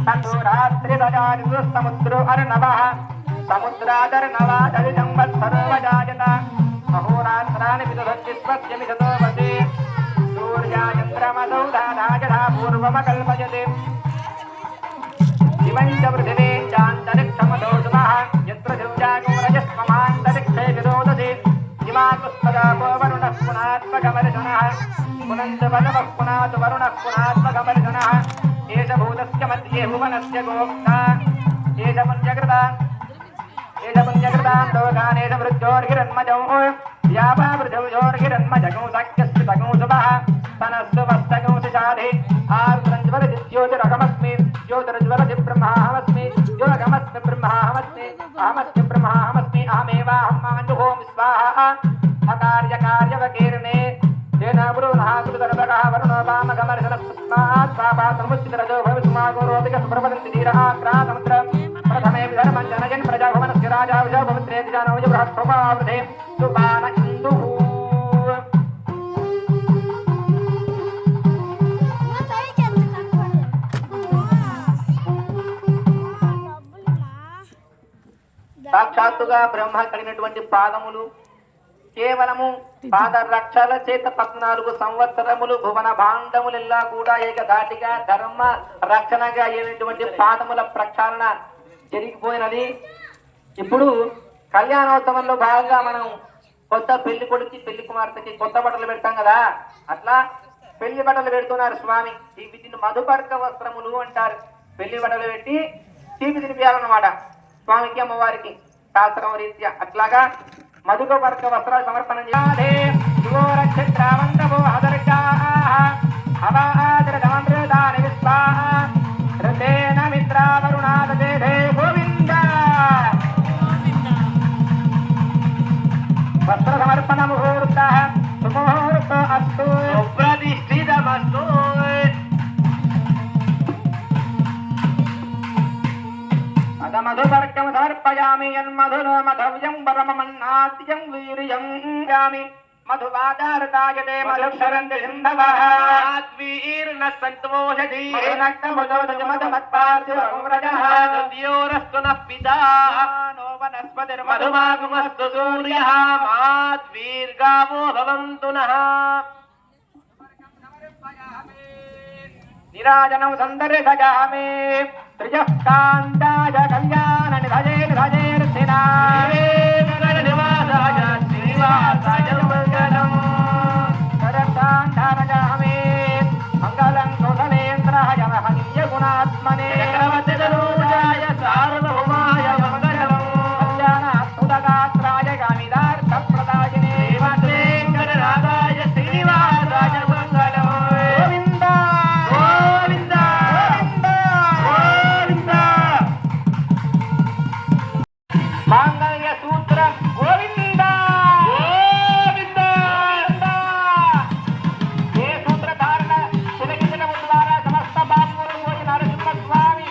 ततो रात्रिरजानिषु समुद्रो अर्णवः समुद्रादर्णवादविदं वत्सरोऽवजायत अहोरात्राणि विदधन्ति स्वस्य मिषतो वसे सूर्याचन्द्रमसौ धाधाजधा पूर्वमकल्पयते शिवं च पृथिवीं चान्तरिक्षमधोषुमः यत्र दिव्यागोरजस्ममान्तरिक्षे विरोदधे हिमातुस्पदापो वरुणः पुनात्मकमर्शनः पुनन्त वनवः पुनातु वरुणः पुनात्मकमर्शनः एष भूतस्य मध्ये भुवनस्य गोप्ता एष पुण्यकृतां लोकानेष वृद्धोर्हिरन्मजौ व्यापा वृद्धोर्हिरन्मजगौ साक्ष्यस्थितगौ शुभः तनस्तु वस्तगौ शाधे आर्द्रञ्ज्वलति ज्योतिरहमस्मि ज्योतिर्ज्वलति ब्रह्माहमस्मि ज्योतिरहमस्मि ब्रह्माहमस्मि अहमस्मि ब्रह्माहमस्मि अहमेवाहं माञ्जुहोमि स्वाहा अकार्यकार्यवकीर्णे तेन पुरुणः कृतर्भकः वरुणो वामकमर्शनस्मात् स्वापातमुच्चितरजो भविष्मागोरोपिकः प्रवदन्ति धीरः क्रासमुद्र प्रथमे विधर्मं जनयन् प्रजाभवनस्य राजा विजयभवत्रेति जानोज बृहत्प्रभावृधे सुपान इन्दुः సాక్షాత్తుగా బ్రహ్మ కలిగినటువంటి పాదములు కేవలము పాద రక్షల చేత 14 సంవత్సరములు భువన భాండములెల్లా కూడా ఏకధాటిగా ధర్మ రక్షణగా అయినటువంటి పాదముల ప్రక్షాళన జరిగిపోయినది. ఇప్పుడు కళ్యాణోత్సవంలో భాగంగా మనం కొత్త పెళ్లి కొడుకు పెళ్లి కుమార్తెకి కొత్త బట్టలు పెడతాం కదా, అట్లా పెళ్లి బట్టలు పెడుతున్నారు స్వామి. వీటిని మధుపర్క వస్త్రములు అంటారు. పెళ్లి బట్టలు పెట్టి తీపి తినిపించాలన్నమాట స్వామికి అమ్మవారికి శాస్త్రం రీత్యా. అట్లాగా మధుపర్క వస్త్రాలు సమర్పణ చేయాలి. వస్త్ర సమర్పణ ముహూర్త సుముహూర్త అస్తు ప్రతిష్ఠితమస్తు. మధుపర్కం సమర్పయామి యన్మధునో మధవ్యం పరమమన్నాద్యం వీర్యం గామి మధువాదారతాయతే మధుక్షరంతి సింధవః ఆద్వీర్న సంతోషధీ నక్తముదోదమదమత్పార్శ్వరజః ద్యోరస్తునః పితా నో వనస్పతిర్మధుమాగుమస్తు సూర్యః మాద్వీర్గావో భవంతు నః. నిరాజనం సందర్శయామి త్రిజః కాంతాయ కళ్యాణ నిధయేర్ధినాయ శ్రీనివాసాయ మంగళం సరసాంధారయామి మంగళం కుశలేంద్రాయ మహనీయ గుణాత్మనే చక్రవర్తితనూజాయ సార్వభౌమాయ మంగళం కళ్యాణాత్ముదగాత్రాయ కామిదార్థప్రదాయినే శ్రీమద్వేంకటనాథాయ శ్రీనివాసాయ మంగళం. గోవింద గోవింద గోవింద మాంగళ్య సూత్ర గోవింద గోవింద. ఏ సూత్రధారణ తిలకించడం ద్వారా సమస్త బాబులు నరసింహస్వామి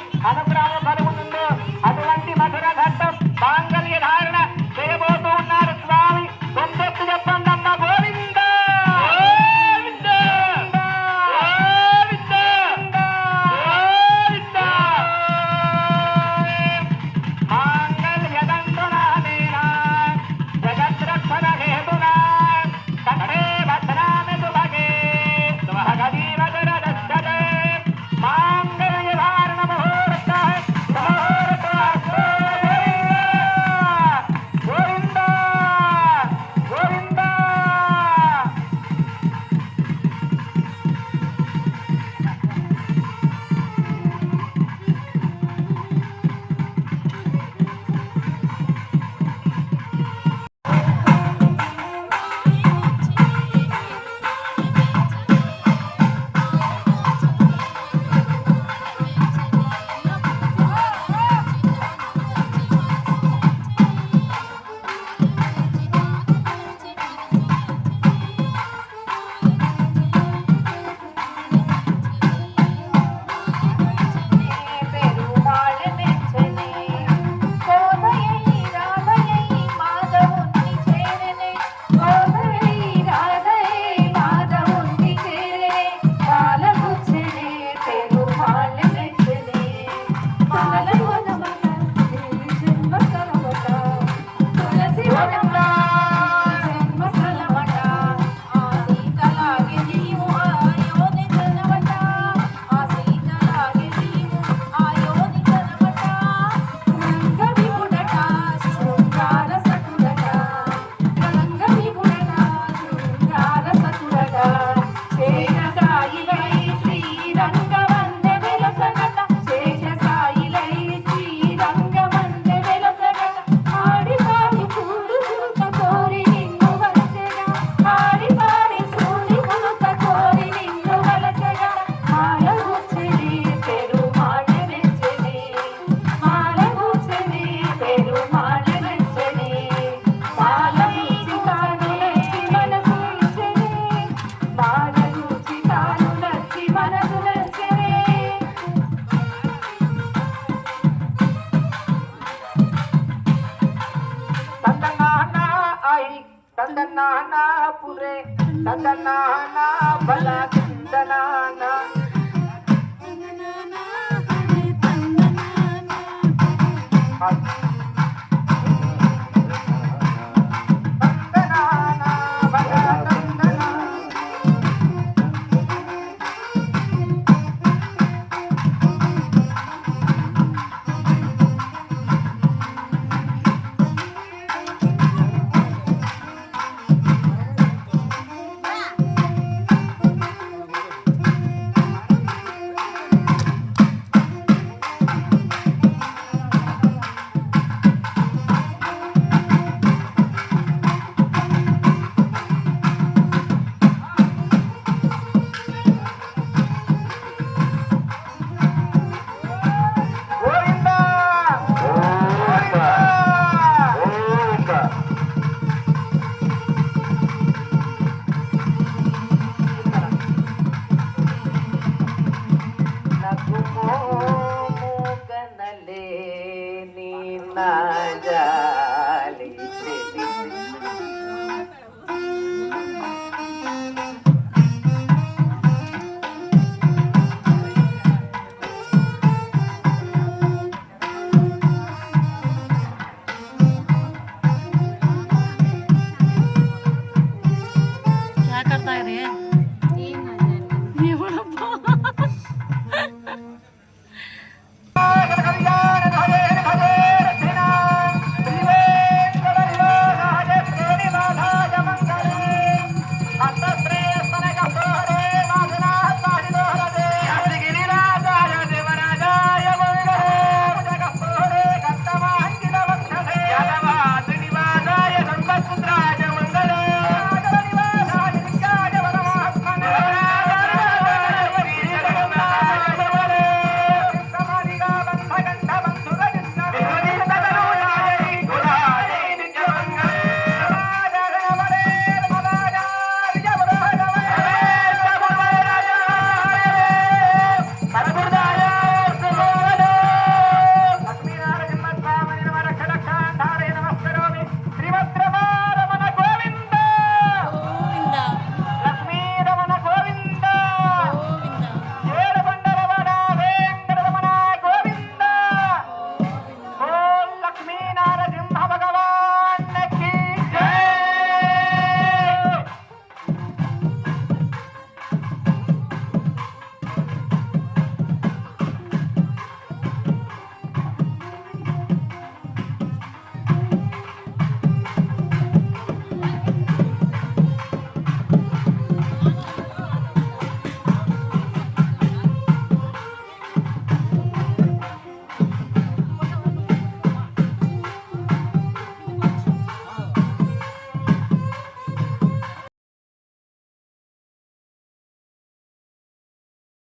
నానా పురే తందనానా బల తందనానా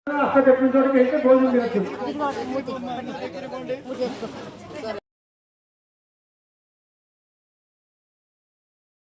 అక్కడ చెప్పిన చోటుకి వెళ్తే భోజనం తినచ్చు.